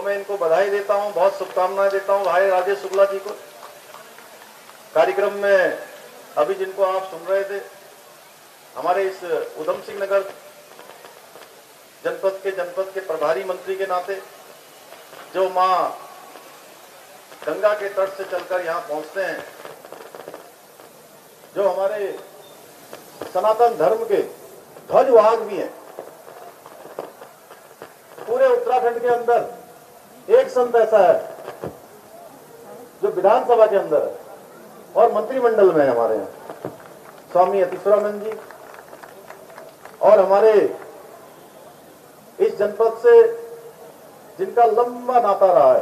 मैं इनको बधाई देता हूं, बहुत शुभकामनाएं देता हूं भाई राजेश शुक्ला जी को। कार्यक्रम में अभी जिनको आप सुन रहे थे, हमारे इस उधम सिंह नगर जनपद के प्रभारी मंत्री के नाते जो मां गंगा के तट से चलकर यहां पहुंचते हैं, जो हमारे सनातन धर्म के ध्वजवाहक भी हैं। पूरे उत्तराखंड के अंदर एक संत ऐसा है जो विधानसभा के अंदर है और मंत्रिमंडल में है हमारे यहाँ, स्वामी यतीश्वरानंद जी। और हमारे इस जनपद से जिनका लंबा नाता रहा है,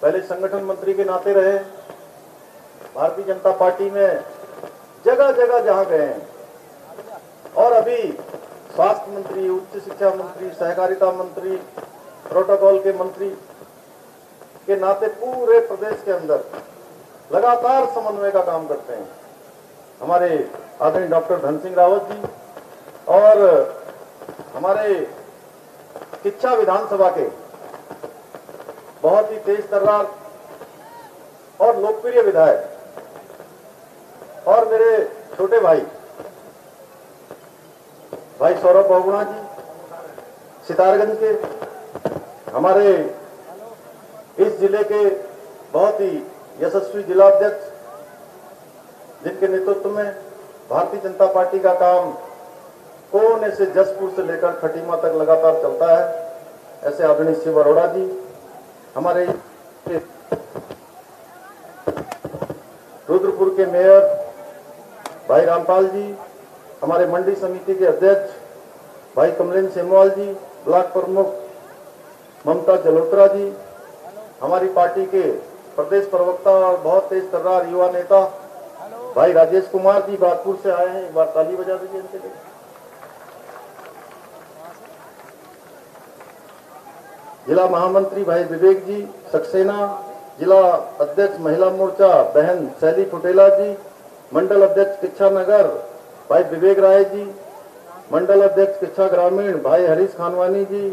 पहले संगठन मंत्री के नाते रहे, भारतीय जनता पार्टी में जगह जगह जहां गए हैं, और अभी स्वास्थ्य मंत्री, उच्च शिक्षा मंत्री, सहकारिता मंत्री, प्रोटोकॉल के मंत्री के नाते पूरे प्रदेश के अंदर लगातार समन्वय का काम करते हैं हमारे आदरणीय डॉक्टर धन सिंह रावत जी। और हमारे किच्छा विधानसभा के बहुत ही तेज तर्रार और लोकप्रिय विधायक और मेरे छोटे भाई सौरभ बहुगुणा जी, सितारगंज के, हमारे इस जिले के बहुत ही यशस्वी जिला अध्यक्ष, जिनके नेतृत्व में भारतीय जनता पार्टी का काम कोने से जसपुर से लेकर खटीमा तक लगातार चलता है, ऐसे आदरणीय शिव अरोड़ा जी, हमारे रुद्रपुर के मेयर भाई रामपाल जी, हमारे मंडी समिति के अध्यक्ष भाई कमलेन सेमवाल जी, ब्लॉक प्रमुख ममता जलोत्रा जी, हमारी पार्टी के प्रदेश प्रवक्ता और बहुत तेज तर्रार युवा नेता भाई राजेश कुमार जी बागपुर से आए हैं, एक बार ताली बजा दीजिए इनके लिए। जिला महामंत्री भाई विवेक जी सक्सेना, जिला अध्यक्ष महिला मोर्चा बहन शैली फुटेला जी, मंडल अध्यक्ष किच्छा नगर भाई विवेक राय जी, मंडल अध्यक्ष किच्छा ग्रामीण भाई हरीश खानवानी जी,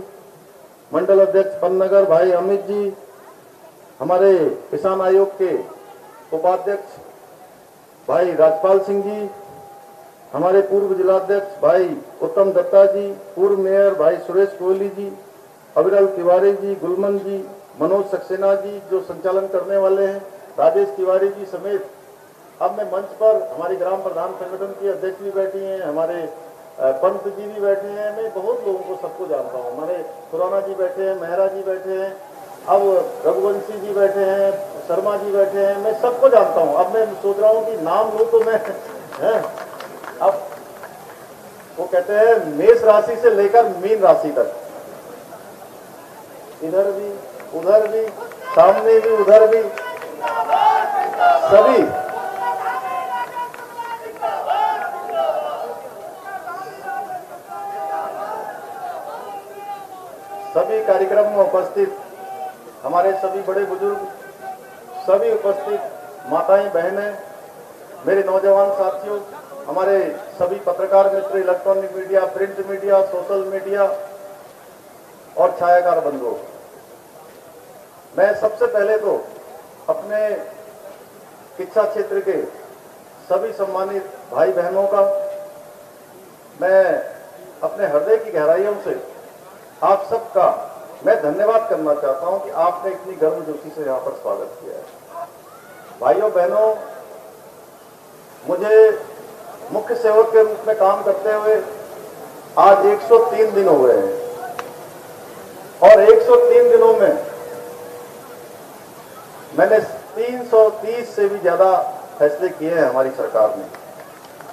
मंडल अध्यक्ष पन्नगर भाई अमित जी, हमारे किसान आयोग के उपाध्यक्ष भाई राजपाल सिंह जी, हमारे पूर्व जिलाध्यक्ष भाई उत्तम दत्ता जी, पूर्व मेयर भाई सुरेश कोहली जी, अविरल तिवारी जी, गुलमन जी, मनोज सक्सेना जी जो संचालन करने वाले हैं, राजेश तिवारी जी समेत अब मैं मंच पर हमारी ग्राम प्रधान संगठन की अध्यक्ष भी बैठी हैं, हमारे पंत जी भी बैठे हैं, मैं बहुत लोगों को सबको जानता हूँ, हमारे खुराना जी बैठे हैं, मेहरा जी बैठे हैं, अब रघुवंशी जी बैठे हैं, शर्मा जी बैठे हैं, मैं सबको जानता हूँ। अब मैं सोच रहा हूँ कि नाम लूँ तो मैं है, अब वो कहते हैं मेष राशि से लेकर मीन राशि तक, इधर भी उधर भी सामने भी उधर भी सभी कार्यक्रम में उपस्थित हमारे सभी बड़े बुजुर्ग, सभी उपस्थित माताएं बहनें, मेरे नौजवान साथियों, हमारे सभी पत्रकार मित्र, electronic media, print media, social media और छायाकार बंधुओं, मैं सबसे पहले तो अपने किच्छा क्षेत्र के सभी सम्मानित भाई बहनों का मैं अपने हृदय की गहराइयों से आप सबका मैं धन्यवाद करना चाहता हूं कि आपने इतनी गर्मजोशी से यहां पर स्वागत किया है। भाइयों बहनों, मुझे मुख्य सेवक के रूप में काम करते हुए आज 103 दिन हो गए हैं और 103 दिनों में मैंने 330 से भी ज्यादा फैसले किए हैं हमारी सरकार ने,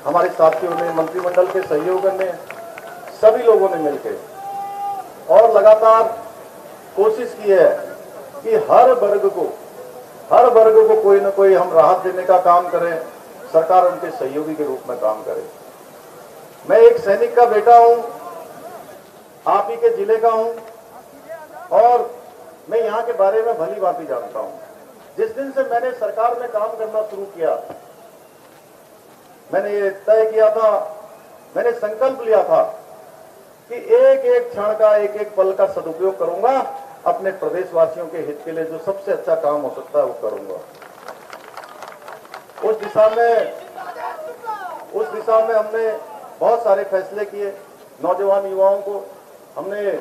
हमारे साथियों ने, मंत्रिमंडल के सहयोग ने, सभी लोगों ने मिलकर और लगातार कोशिश की है कि हर वर्ग को कोई न कोई हम राहत देने का काम करें, सरकार उनके सहयोगी के रूप में काम करे। मैं एक सैनिक का बेटा हूं, आप ही के जिले का हूं और मैं यहाँ के बारे में भली भांति जानता हूं। जिस दिन से मैंने सरकार में काम करना शुरू किया, मैंने ये तय किया था, मैंने संकल्प लिया था कि एक एक क्षण का, एक एक पल का सदुपयोग करूंगा अपने प्रदेशवासियों के हित के लिए जो सबसे अच्छा काम हो सकता है वो करूंगा। उस दिशा में हमने बहुत सारे फैसले किए। नौजवान युवाओं को हमने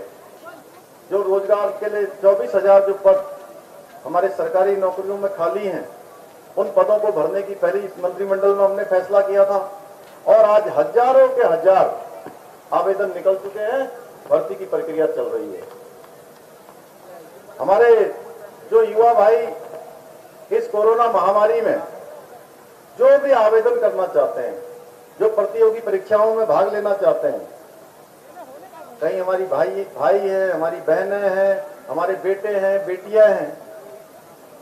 जो रोजगार के लिए 24,000 जो पद हमारे सरकारी नौकरियों में खाली हैं, उन पदों को भरने की पहली इस मंत्रिमंडल में हमने फैसला किया था और आज हजारों के हजार आवेदन निकल चुके हैं, भर्ती की प्रक्रिया चल रही है। हमारे जो युवा भाई इस कोरोना महामारी में जो भी आवेदन करना चाहते हैं, जो प्रतियोगी परीक्षाओं में भाग लेना चाहते हैं, कहीं हमारी भाई हैं, हमारी बहनें हैं, हमारे बेटे हैं, बेटियां हैं,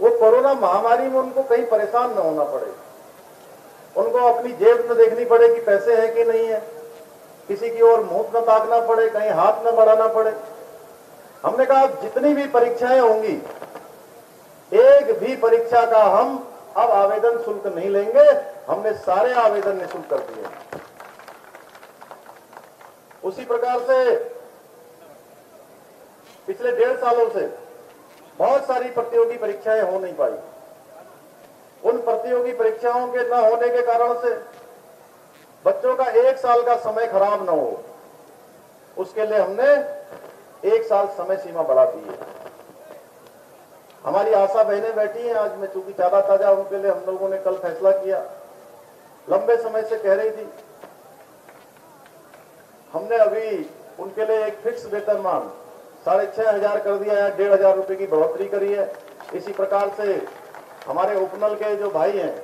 वो कोरोना महामारी में उनको कहीं परेशान न होना पड़े, उनको अपनी जेब न देखनी पड़े कि पैसे हैं कि नहीं है, किसी की ओर मुंह न ताकना पड़े, कहीं हाथ न बढ़ाना पड़े। हमने कहा जितनी भी परीक्षाएं होंगी, एक भी परीक्षा का हम अब आवेदन शुल्क नहीं लेंगे। हमने सारे आवेदन निःशुल्क कर दिए। उसी प्रकार से पिछले 1.5 सालों से बहुत सारी प्रतियोगी परीक्षाएं हो नहीं पाई। उन प्रतियोगी परीक्षाओं के न होने के कारण से बच्चों का 1 साल का समय खराब न हो, उसके लिए हमने 1 साल समय सीमा बढ़ा दी है। हमारी आशा बहनें बैठी हैं, आज मैं चूंकि ज्यादा ताजा उनके लिए हम लोगों ने कल फैसला किया। लंबे समय से कह रही थी, हमने अभी उनके लिए एक फिक्स वेतनमान 6,500 कर दिया है, 1,500 रुपए की बढ़ोतरी करी है। इसी प्रकार से हमारे उपनल के जो भाई हैं,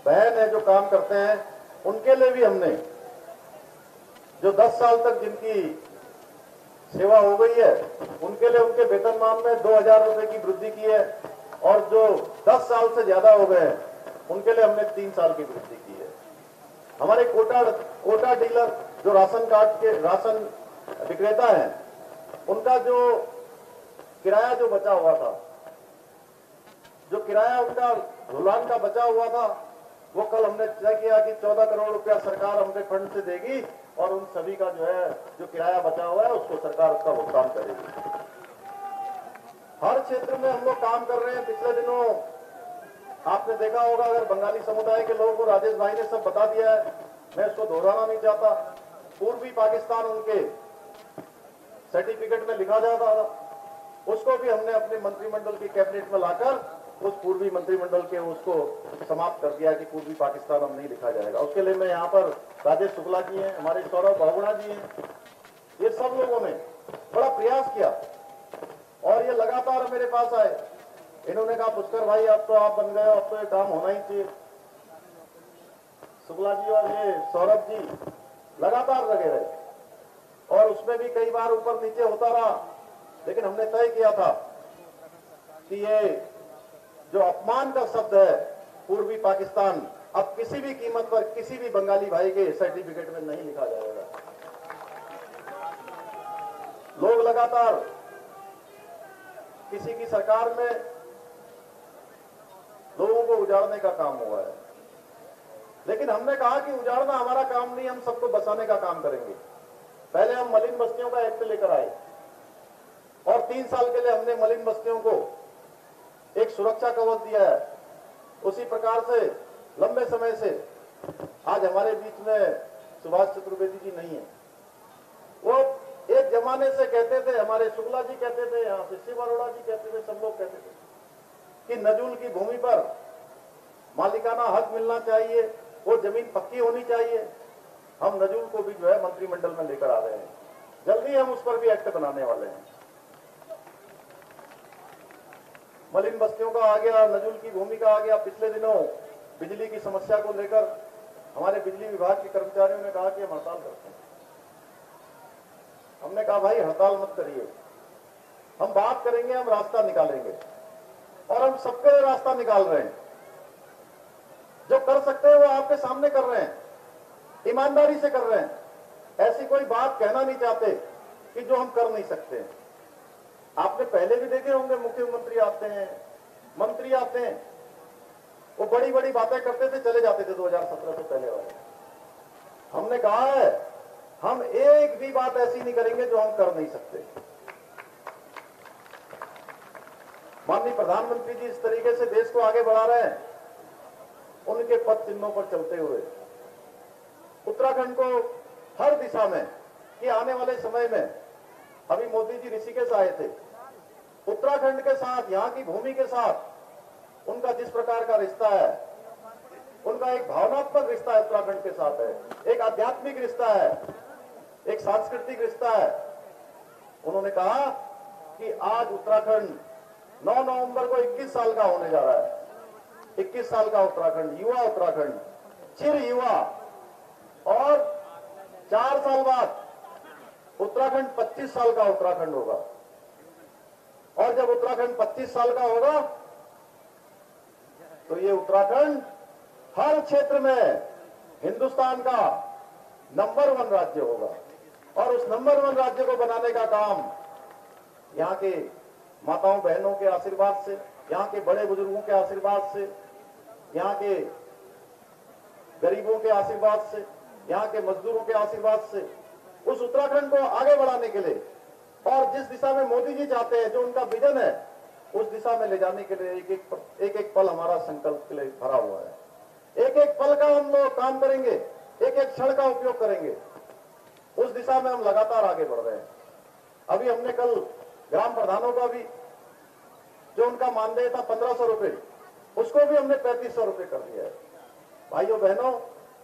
बहन है, जो काम करते हैं, उनके लिए भी हमने जो 10 साल तक जिनकी सेवा हो गई है, उनके लिए उनके वेतनमान में 2,000 रुपए की वृद्धि की है और जो 10 साल से ज्यादा हो गए हैं, उनके लिए हमने 3 साल की वृद्धि की है। हमारे कोटा डीलर जो राशन विक्रेता हैं, उनका जो किराया जो बचा हुआ था, जो किराया उनका ढुलान का बचा हुआ था, वो कल हमने तय किया कि 14 करोड़ रुपया सरकार हमने फंड से देगी और उन सभी का जो किराया बचा हुआ है उसको सरकार उसका भुगतान करेगी। हर क्षेत्र में हम लोग काम कर रहे हैं। पिछले दिनों आपने देखा होगा, अगर बंगाली समुदाय के लोगों को राजेश भाई ने सब बता दिया है, मैं उसको दोहराना नहीं चाहता। पूर्वी पाकिस्तान उनके सर्टिफिकेट में लिखा जाता था, उसको भी हमने अपने मंत्रिमंडल की कैबिनेट में लाकर उस पूर्वी मंत्रिमंडल के उसको समाप्त कर दिया कि पूर्वी पाकिस्तान अब नहीं लिखा जाएगा। उसके लिए मैं यहाँ पर राजेश शुक्ला जी हैं, हमारे सौरभ बहुगुणा जी हैं, ये सब लोगों ने बड़ा प्रयास किया और ये लगातार मेरे पास आए। इन्होंने कहा पुष्कर भाई अब तो आप बन गए, अब तो ये काम होना ही चाहिए। शुक्ला जी और ये सौरभ जी लगातार लगे रहे और उसमें भी कई बार ऊपर नीचे होता रहा, लेकिन हमने तय किया था कि ये जो अपमान का शब्द है पूर्वी पाकिस्तान, अब किसी भी कीमत पर किसी भी बंगाली भाई के सर्टिफिकेट में नहीं लिखा जाएगा। लोग लगातार किसी की सरकार में लोगों को उजाड़ने का काम हुआ है, लेकिन हमने कहा कि उजाड़ना हमारा काम नहीं, हम सबको बसाने का काम करेंगे। पहले हम मलिन बस्तियों का एक्ट लेकर आए और 3 साल के लिए हमने मलिन बस्तियों को एक सुरक्षा कवच दिया है। उसी प्रकार से लंबे समय से आज हमारे बीच में सुभाष चतुर्वेदी जी नहीं है। वो एक जमाने से कहते थे, हमारे शुक्ला जी कहते थे, यहाँ से शिव अरोड़ा जी कहते थे, सब लोग कहते थे कि नजूल की भूमि पर मालिकाना हक मिलना चाहिए, वो जमीन पक्की होनी चाहिए। हम नजूल को भी जो है मंत्रिमंडल में लेकर आ रहे हैं, जल्दी हम उस पर भी एक्ट बनाने वाले हैं। मलिन बस्तियों का आ गया, नजूल की भूमि का आ गया। पिछले दिनों बिजली की समस्या को लेकर हमारे बिजली विभाग के कर्मचारियों ने कहा कि हम हड़ताल करते हैं। हमने कहा भाई हड़ताल मत करिए, हम बात करेंगे, हम रास्ता निकालेंगे और हम सबके लिए रास्ता निकाल रहे हैं। जो कर सकते हैं वो आपके सामने कर रहे हैं, ईमानदारी से कर रहे हैं। ऐसी कोई बात कहना नहीं चाहते कि जो हम कर नहीं सकते। आपने पहले भी देखे होंगे, मुख्यमंत्री आते हैं, मंत्री आते हैं, वो बड़ी बड़ी बातें करते थे, चले जाते थे 2017 से पहले वाले। हमने कहा है हम एक भी बात ऐसी नहीं करेंगे जो हम कर नहीं सकते। माननीय प्रधानमंत्री जी इस तरीके से देश को आगे बढ़ा रहे हैं, उनके पद चिन्हों पर चलते हुए उत्तराखंड को हर दिशा में, कि आने वाले समय में, अभी मोदी जी ऋषिकेश आए थे, उत्तराखंड के साथ, यहाँ की भूमि के साथ उनका जिस प्रकार का रिश्ता है, उनका एक भावनात्मक रिश्ता है उत्तराखंड के साथ है, एक आध्यात्मिक रिश्ता है, एक सांस्कृतिक रिश्ता है। उन्होंने कहा कि आज उत्तराखंड 9 नवंबर को 21 साल का होने जा रहा है। 21 साल का उत्तराखंड, युवा उत्तराखंड, चिर युवा, और 4 साल बाद उत्तराखंड 25 साल का उत्तराखंड होगा। और जब उत्तराखंड 25 साल का होगा तो ये उत्तराखंड हर क्षेत्र में हिंदुस्तान का नंबर 1 राज्य होगा। और उस नंबर 1 राज्य को बनाने का काम यहाँ के माताओं बहनों के आशीर्वाद से, यहाँ के बड़े बुजुर्गों के आशीर्वाद से, यहाँ के गरीबों के आशीर्वाद से, यहाँ के मजदूरों के आशीर्वाद से, उस उत्तराखंड को आगे बढ़ाने के लिए और जिस दिशा में मोदी जी चाहते हैं, जो उनका विजन है, उस दिशा में ले जाने के लिए एक एक पल हमारा संकल्प के लिए भरा हुआ है। एक एक पल का हम लोग काम करेंगे, एक एक क्षण का उपयोग करेंगे। उस दिशा में हम लगातार आगे बढ़ रहे हैं। अभी हमने कल ग्राम प्रधानों का भी, जो उनका मानदेय था 1500 रुपए, उसको भी हमने 3500 रुपए कर दिया है। भाइयों बहनों,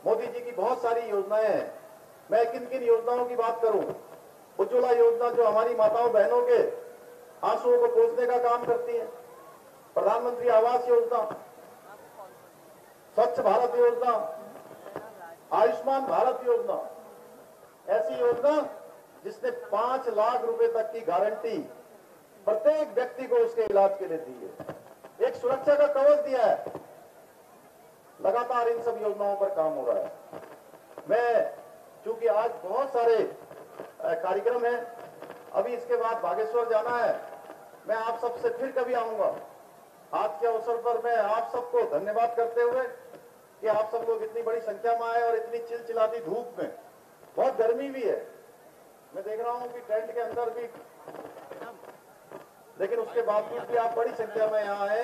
मोदी जी की बहुत सारी योजनाएं हैं। मैं किन किन योजनाओं की बात करूं? उज्ज्वला योजना, जो हमारी माताओं बहनों के आंसुओं को पोंछने का काम करती है। प्रधानमंत्री आवास योजना, स्वच्छ भारत योजना, आयुष्मान भारत योजना, ऐसी योजना जिसने 5 लाख रुपए तक की गारंटी प्रत्येक व्यक्ति को उसके इलाज के लिए दी है। एक सुरक्षा का कवच दिया है। लगातार इन सब योजनाओं पर काम हो रहा है। मैं, चूंकि आज बहुत सारे कार्यक्रम हैं, अभी इसके बाद बागेश्वर जाना है, मैं आप सबसे फिर कभी आऊंगा। आज के अवसर पर मैं आप सबको धन्यवाद करते हुए कि आप सब लोग इतनी बड़ी संख्या में आए और इतनी चिलचिलाती धूप में, बहुत गर्मी भी है, मैं देख रहा हूं कि टेंट के अंदर भी, लेकिन उसके बावजूद भी आप बड़ी संख्या में यहाँ आए।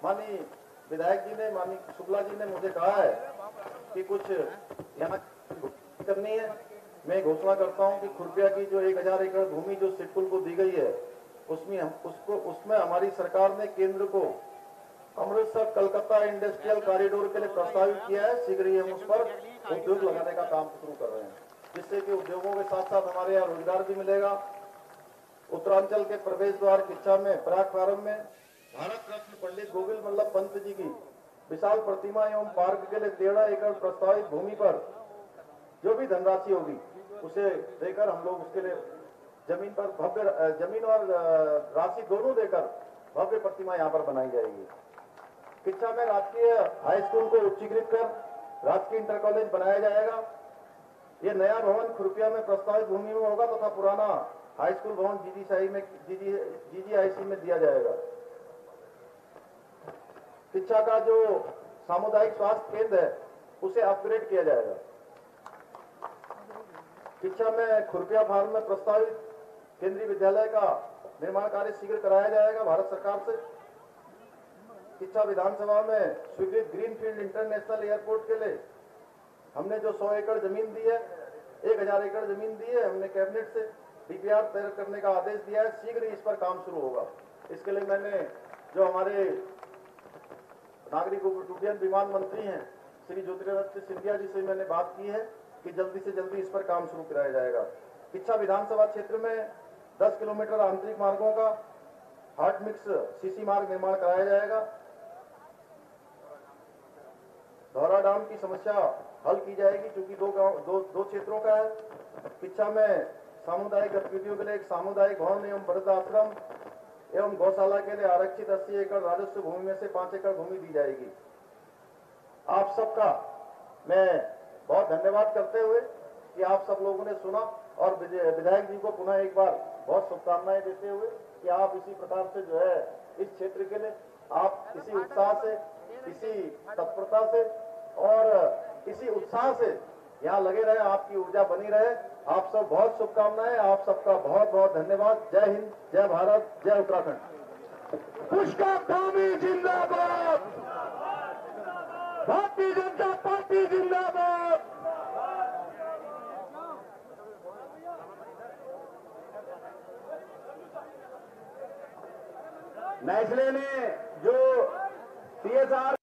माननीय विधायक जी ने, माननीय शुक्ला जी ने मुझे कहा है कि कुछ यहाँ करनी है। मैं घोषणा करता हूं कि खुरपिया की जो 1000 एकड़ भूमि जो सिडकुल को दी गई है, उसमें हमारी सरकार ने केंद्र को अमृतसर कलकत्ता इंडस्ट्रियल कॉरिडोर के लिए प्रस्तावित किया है। शीघ्र ही हम उस पर उद्योग लगाने का काम शुरू कर रहे हैं, जिससे कि उद्योगों के साथ साथ हमारे यहाँ रोजगार भी मिलेगा। उत्तरांचल के प्रवेश द्वार किच्छा में, प्रयाग प्रारंभ में भारत रत्न पंडित गोविंद वल्लभ पंत जी की विशाल प्रतिमा एवं पार्क के लिए 13 एकड़ प्रस्तावित भूमि पर जो भी धनराशि होगी उसे देकर हम लोग उसके लिए जमीन पर भव्य, जमीन और राशि दोनों देकर भव्य प्रतिमा यहाँ पर बनाई जाएगी। किच्छा में राजकीय हाई स्कूल को उच्चीकृत कर राजकीय इंटर कॉलेज बनाया जाएगा। ये नया भवन खुरपिया में प्रस्तावित भूमि में होगा तथा पुराना हाई स्कूल भवन जीजीआईसी में दिया जाएगा। शिक्षा का जो सामुदायिक स्वास्थ्य केंद्र है उसे अपग्रेड किया जाएगा। शिक्षा में खुरपिया फार्म में प्रस्तावित केंद्रीय विद्यालय का निर्माण कार्य शीघ्र कराया जाएगा भारत सरकार से। शिक्षा विधानसभा में स्वीकृत ग्रीनफील्ड इंटरनेशनल एयरपोर्ट के लिए हमने जो 100 एकड़ जमीन दी है, 1000 एकड़ जमीन दी है, हमने कैबिनेट से डीपीआर तैयार करने का आदेश दिया है। शीघ्र ही इस पर काम शुरू होगा। इसके लिए मैंने जो हमारे नागरिक उड्डयन विमान मंत्री हैं श्री ज्योतिरादित्य सिंधिया जी से मैंने बात की है कि जल्दी से जल्दी इस पर काम शुरू कराया जाएगा। शिक्षा विधानसभा क्षेत्र में 10 किलोमीटर आंतरिक मार्गों का हॉट मिक्स सीसी मार्ग निर्माण कराया जाएगा। धौरा डाम की समस्या हल की जाएगी, क्योंकि दो क्षेत्रों का है। शिक्षा में सामुदायिक गतिविधियों के लिए एक सामुदायिक भवन एवं वृद्धाश्रम एवं गौशाला के लिए आरक्षित 80 एकड़ राजस्व भूमि में से 5 एकड़ भूमि दी जाएगी। आप सबका मैं बहुत धन्यवाद करते हुए कि आप सब लोगों ने सुना, और विधायक जी को पुनः एक बार बहुत शुभकामनाएं देते हुए कि आप इसी प्रकार से जो है इस क्षेत्र के लिए आप इसी उत्साह से, इसी तत्परता से और इसी उत्साह से यहाँ लगे रहे, आपकी ऊर्जा बनी रहे आप सब बहुत शुभकामनाएं, आप सबका बहुत बहुत धन्यवाद। जय हिंद, जय भारत, जय उत्तराखंड। पुष्कर धामी जिंदाबाद, भारतीय जनता पार्टी जिंदाबाद। नेस्ले ने जो CSR